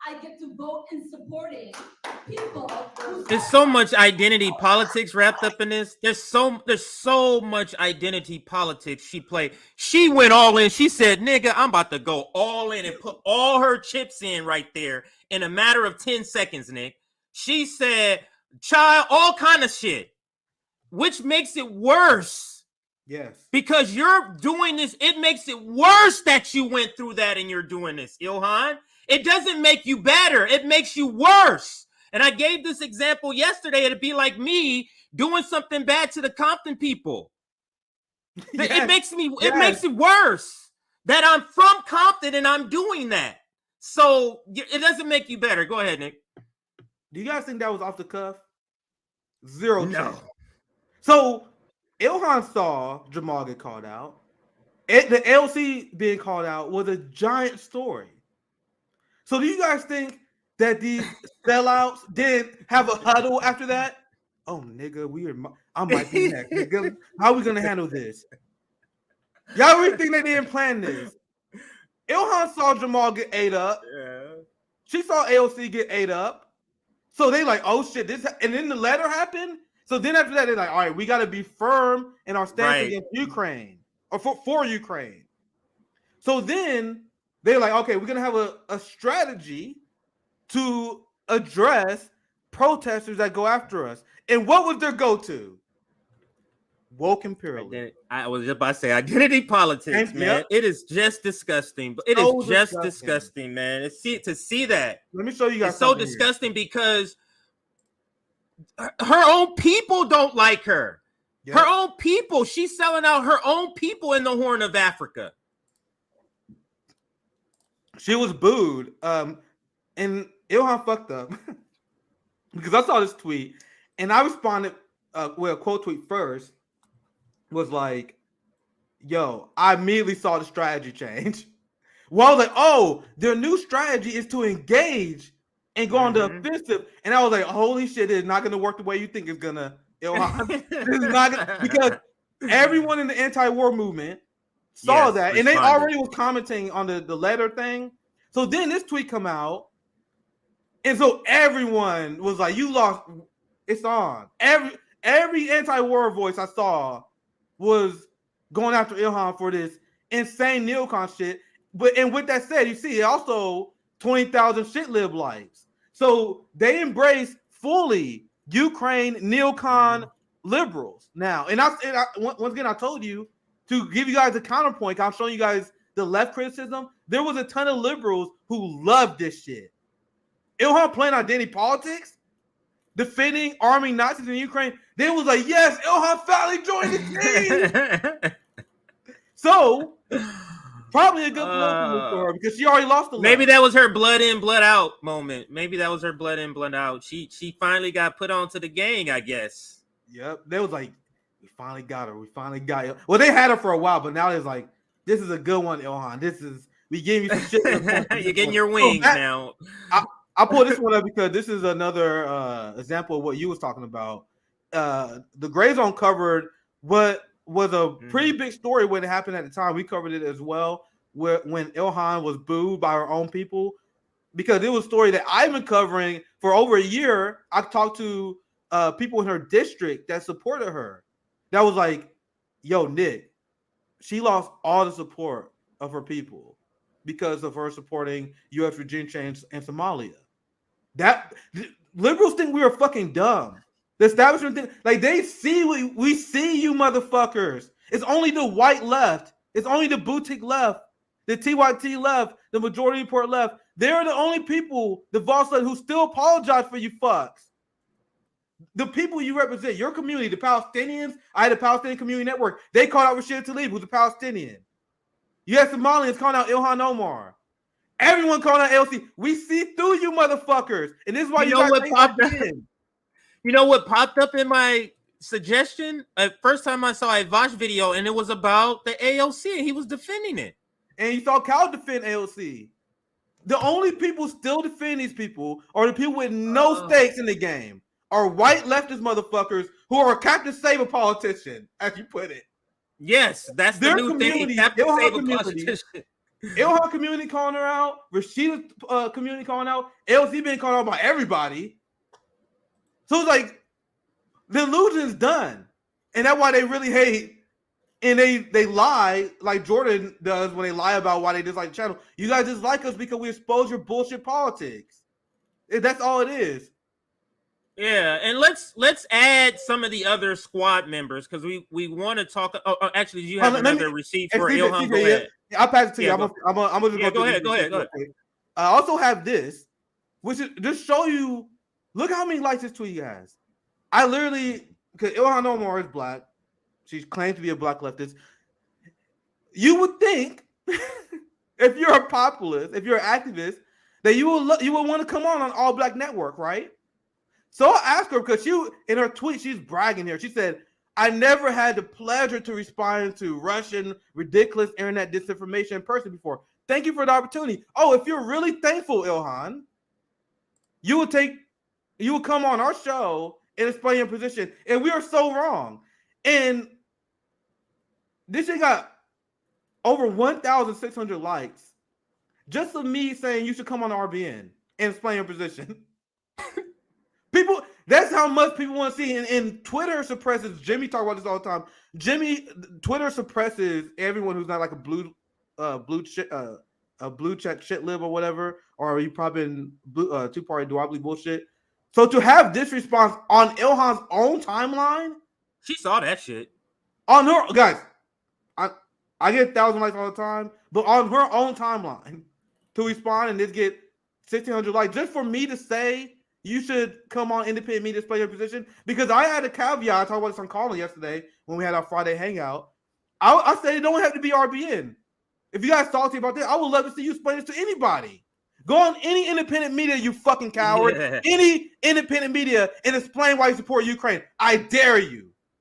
I get to vote in supporting people. There's so much identity politics wrapped up in this. There's so much identity politics she played. She went all in. She said, "Nigga, I'm about to go all in and put all her chips in right there in a matter of 10 seconds, Nick." She said, "Child, all kind of shit," which makes it worse. Yes. Because you're doing this, it makes it worse that you went through that and you're doing this, Ilhan. It doesn't make you better. It makes you worse. And I gave this example yesterday. It'd be like me doing something bad to the Compton people. Yes. It makes it worse that I'm from Compton and I'm doing that. So it doesn't make you better. Go ahead, Nick. Do you guys think that was off the cuff? Zero. No. So Ilhan saw Jamal get called out. The LC being called out was a giant story. So do you guys think that these sellouts didn't have a huddle after that? Oh, nigga, I might be next. Nigga, how are we gonna handle this? Y'all really think they didn't plan this? Ilhan saw Jamal get ate up. Yeah. She saw AOC get ate up. So they like, oh shit, and then the letter happened. So then after that, they're like, all right, we gotta be firm in our stance against Ukraine or for Ukraine. So then they're like, okay, we're gonna have a strategy to address protesters that go after us. And what was their go-to? Woke imperialism. I was just about to say identity politics, man. Yep. It is just disgusting. It is just disgusting, man. To see that. Let me show you guys. It's so disgusting because her own people don't like her. Yep. Her own people. She's selling out her own people in the Horn of Africa. She was booed. And Ilhan fucked up because I saw this tweet and I responded with a quote tweet first. Was like, yo, I immediately saw the strategy change. Well, I was like, oh, their new strategy is to engage and go on the offensive. And I was like, holy shit, it's not going to work the way you think it's going to. This is not gonna, because everyone in the anti-war movement saw that. And they already was commenting on the letter thing. So then this tweet come out. And so everyone was like, you lost. It's on. Every anti-war voice I saw was going after Ilhan for this insane neocon shit. And with that said, you see also 20,000 shit lib likes. So they embrace fully Ukraine neocon liberals now. And once again, I told you to give you guys a counterpoint. I'm showing you guys the left criticism. There was a ton of liberals who loved this shit. Ilhan playing identity politics, defending arming Nazis in Ukraine. They was like, yes, Ilhan finally joined the team. So probably a good political for her because she already lost the. Maybe that was her blood in, blood out moment. Maybe that was her blood in, blood out. She finally got put onto the gang, I guess. Yep. They was like, we finally got her. We finally got her. Well, they had her for a while, but now it's like, this is a good one, Ilhan. We gave you some shit. You're getting your wings now. I pulled this one up because this is another example of what you was talking about. The Gray Zone covered what was a pretty big story when it happened at the time. We covered it as well, when Ilhan was booed by her own people, because it was a story that I've been covering for over a year. I talked to people in her district that supported her. That was like, yo, Nick, she lost all the support of her people because of her supporting U.S. regime change in Somalia. That liberals think we are fucking dumb. The establishment think like they see we see you motherfuckers. It's only the white left. It's only the boutique left, the TYT left, the majority report left. They're the only people, the Voss left, who still apologize for you fucks. The people you represent, your community, the Palestinians. I had a Palestinian community network. They called out Rashid Tlaib, who's a Palestinian. You had Somalians calling out Ilhan Omar. Everyone calling out LC. We see through you motherfuckers. And this is why you know what popped up. You know what popped up in my suggestion? First time I saw a Vosh video, and it was about the AOC, and he was defending it. And you saw Cal defend AOC. The only people still defending these people are the people with no stakes in the game. Are white leftist motherfuckers who are a Captain Save a politician, as you put it. Yes, that's the new thing. Captain Save a politician. Ilhan community calling her out. Rashida's community calling out. LC being called out by everybody. So it's like the illusion's done, and that's why they really hate. And they lie like Jordan does when they lie about why they dislike the channel. You guys dislike us because we expose your bullshit politics. That's all it is. Yeah, and let's add some of the other squad members because we want to talk. Oh, actually, you have another receipt for Ilhan. Go ahead. I'll pass it to you. Yeah, I'm gonna just go ahead. Go ahead. I also have this, which is just show you. Look how many likes this tweet has. I literally, because Ilhan Omar is black. She claims to be a black leftist. You would think, if you're a populist, if you're an activist, that you will want to come on All Black Network, right? So I asked her because in her tweet she's bragging here. She said, "I never had the pleasure to respond to Russian ridiculous internet disinformation in person before. Thank you for the opportunity." Oh, if you're really thankful, Ilhan, you would come on our show and explain your position, and we are so wrong. And this shit got over 1,600 likes just of me saying you should come on RBN and explain your position. People, that's how much people want to see. And Twitter suppresses. Jimmy talk about this all the time. Twitter suppresses everyone who's not like a blue check shit lib or whatever, or you probably in two-party duopoly bullshit. So to have this response on Ilhan's own timeline, she saw that shit on her guys. I get 1,000 likes all the time, but on her own timeline to respond and just get 1,600 likes just for me to say you should come on independent media to explain your position, because I had a caveat. I talked about this on Colin yesterday when we had our Friday hangout. I said it don't have to be RBN. If you guys salty about that, I would love to see you explain this to anybody. Go on any independent media, you fucking coward. Yeah. Any independent media, and explain why you support Ukraine. I dare you.